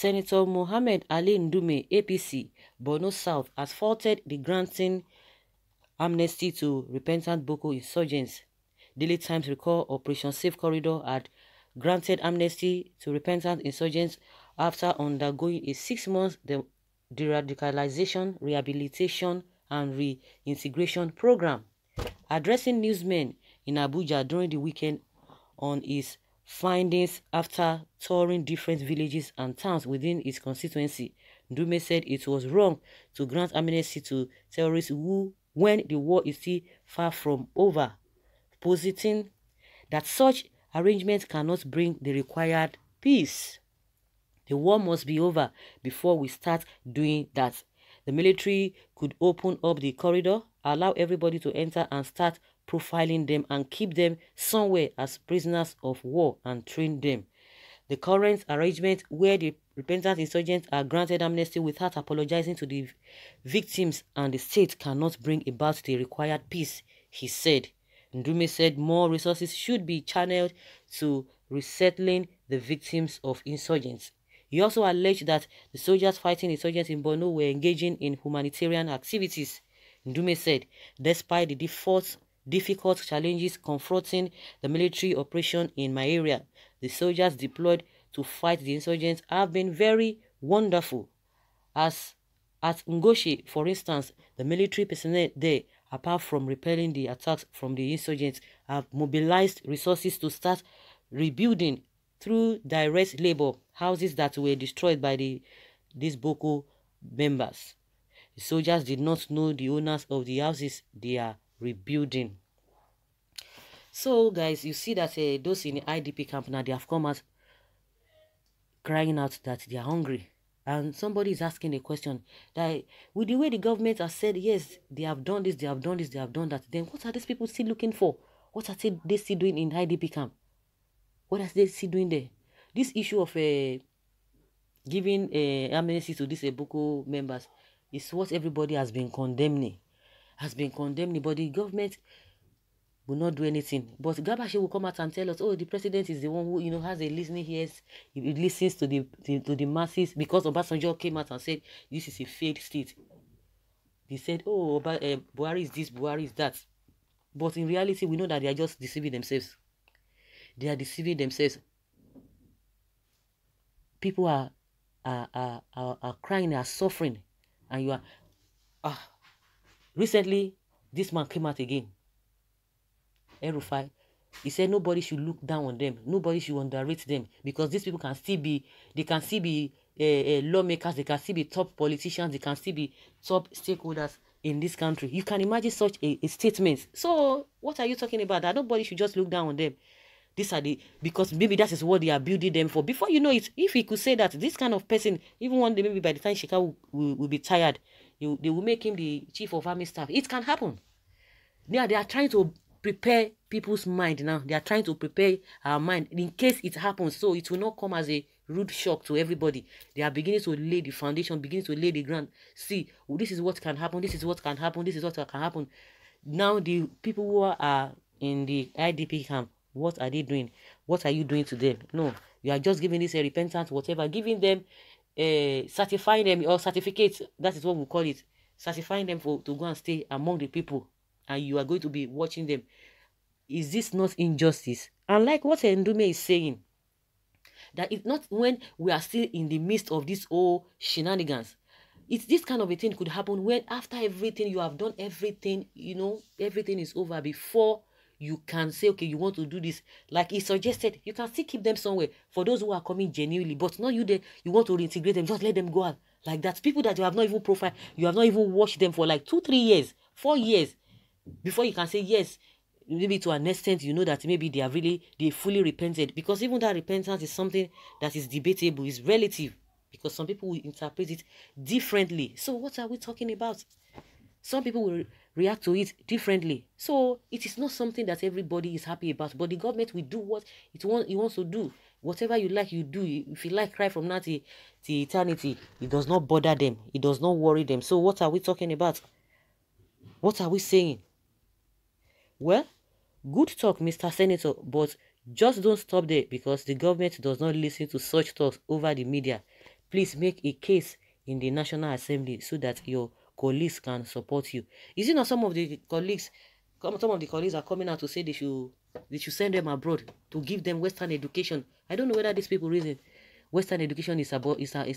Senator Mohammed Ali NDUME, APC, Borno South, has faulted the granting amnesty to repentant Boko insurgents. Daily Times recall Operation Safe Corridor had granted amnesty to repentant insurgents after undergoing a 6-month de-radicalization, rehabilitation, and reintegration program. Addressing newsmen in Abuja during the weekend on his findings after touring different villages and towns within his constituency, NDUME said it was wrong to grant amnesty to terrorists when the war is still far from over, positing that such arrangements cannot bring the required peace. The war must be over before we start doing that. The military could open up the corridor, allow everybody to enter and start profiling them and keep them somewhere as prisoners of war and train them. The current arrangement where the repentant insurgents are granted amnesty without apologizing to the victims and the state cannot bring about the required peace, he said. NDUME said more resources should be channeled to resettling the victims of insurgents. He also alleged that the soldiers fighting insurgents in Borno were engaging in humanitarian activities. NDUME said, despite the difficult challenges confronting the military operation in my area, the soldiers deployed to fight the insurgents have been very wonderful. As at Ngoshi, for instance, the military personnel there, apart from repelling the attacks from the insurgents, have mobilized resources to start rebuilding through direct labor houses that were destroyed by these Boko members. The soldiers did not know the owners of the houses they are rebuilding. So guys, you see that those in the IDP camp now, they have come out crying out that they are hungry. And somebody is asking a question that with the way the government has said, yes, they have done this, they have done this, they have done that, then what are these people still looking for? What are they still doing in IDP camp? What are they still doing there? This issue of giving amnesty to these Boko members is what everybody has been condemning. But the government will not do anything. But Gabashi will come out and tell us, oh, the president is the one who, has a listening ears. He listens to the masses, because Obasanjo came out and said, this is a failed state. They said, oh, Buhari is this, Buhari is that. But in reality, we know that they are just deceiving themselves. They are deceiving themselves. People are crying, they are suffering. And you are... Recently, this man came out again. El-Rufai, he said nobody should look down on them. Nobody should underrate them, because these people can still be, lawmakers, they can still be top politicians, they can still be top stakeholders in this country. You can imagine such a statement. So what are you talking about? That nobody should just look down on them. Because maybe that is what they are building them for. Before you know it, if he could say that this kind of person, even one day, maybe by the time Shika will be tired, they will make him the chief of army staff. It can happen. They are trying to prepare people's mind now. They are trying to prepare our mind in case it happens, so it will not come as a rude shock to everybody. They are beginning to lay the foundation, beginning to lay the ground. See, this is what can happen, this is what can happen, this is what can happen. Now the people who are in the IDP camp, what are they doing? What are you doing to them? No, you are just giving this a repentance, whatever, giving them certifying them, or certificates, that is what we call it, certifying them to go and stay among the people, and you are going to be watching them. Is this not injustice? And like what NDUME is saying, that it's not when we are still in the midst of this whole shenanigans. It's this kind of a thing could happen when after everything, you have done everything, everything is over, before you can say, okay, you want to do this. Like he suggested, you can still keep them somewhere for those who are coming genuinely, but not you there, you want to reintegrate them, just let them go out. Like that. People that you have not even profiled, you have not even watched them for like 2, 3 years, 4 years, before you can say, yes, maybe to an extent, that maybe they fully repented. Because even that repentance is something that is debatable, is relative, because some people will interpret it differently. So what are we talking about? Some people will react to it differently. So it is not something that everybody is happy about. But the government will do what it wants to do. Whatever you like, you do. If you like cry from now to eternity, it does not bother them. It does not worry them. So what are we talking about? What are we saying? Well, good talk, Mr. Senator, but just don't stop there, because the government does not listen to such talks over the media. please make a case in the National Assembly so that your colleagues can support you. Is it not some of the colleagues are coming out to say they should send them abroad to give them Western education? I don't know whether these people reason Western education is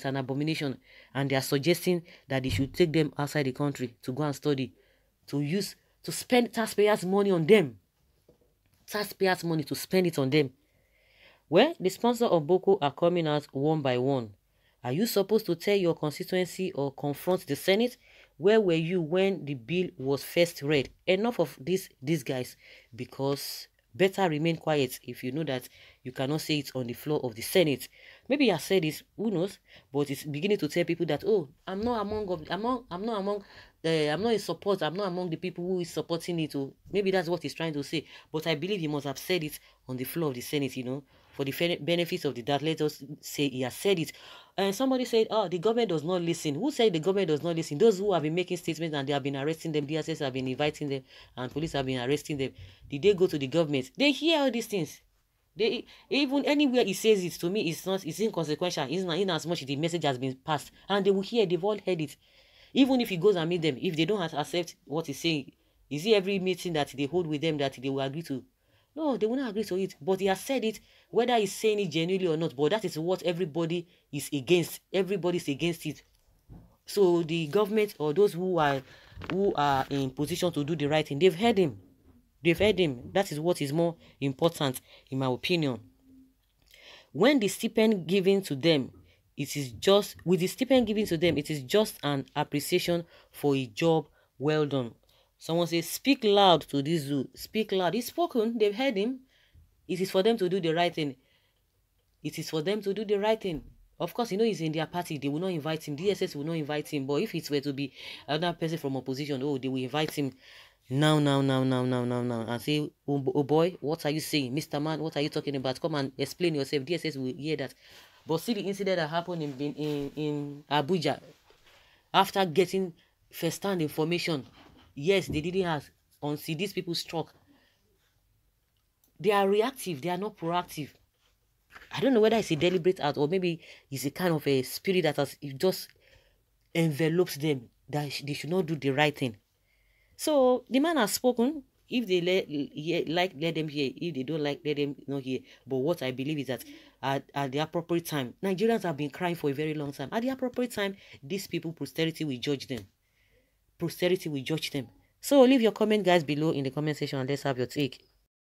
an abomination, and they are suggesting that they should take them outside the country to go and study, to spend taxpayers' money on them. Taxpayers' money to spend it on them. Well, the sponsors of Boko are coming out one by one. Are you supposed to tell your constituency or confront the Senate? Where were you when the bill was first read? Enough of these guys, because better remain quiet if you know that you cannot say it on the floor of the Senate. Maybe you have said this, who knows? But it's beginning to tell people that, oh, I'm not in support. I'm not among the people who is supporting it. Oh, maybe that's what he's trying to say. But I believe he must have said it on the floor of the Senate, for the benefits of the doubt. Let us say he has said it. And somebody said, oh, the government does not listen. Who said the government does not listen? Those who have been making statements and they have been arresting them, DSS have been inviting them, and police have been arresting them. Did they go to the government? They hear all these things. They even anywhere he says it, to me, it's inconsequential. It's not in as much the message has been passed, and they will hear. They've all heard it. Even if he goes and meet them, if they don't accept what he's saying, is it every meeting that they hold with them that they will agree to? No, they will not agree to it. But he has said it, whether he's saying it genuinely or not. But that is what everybody is against. Everybody's against it. So the government or those who are in position to do the right thing, they've heard him. They've heard him. That is what is more important, in my opinion. When the stipend given to them, it is just an appreciation for a job well done. Someone says, speak loud to this zoo. Speak loud. He's spoken. They've heard him. It is for them to do the right thing. It is for them to do the right thing. Of course, he's in their party. They will not invite him. DSS will not invite him. But if it were to be another person from opposition, they will invite him now, and say, oh boy, what are you saying? Mr. Man, what are you talking about? Come and explain yourself. DSS will hear that. But see the incident that happened in Abuja. After getting first-hand information, yes, they didn't have. Until these people struck, they are reactive. They are not proactive. I don't know whether it's a deliberate act or maybe it's a kind of a spirit that just envelopes them, that they should not do the right thing. So the man has spoken. If they let them hear. If they don't like, let them not hear. But what I believe is that at the appropriate time, Nigerians have been crying for a very long time. At the appropriate time, these people, posterity will judge them. Posterity will judge them. So leave your comment, guys, below in the comment section and let's have your take.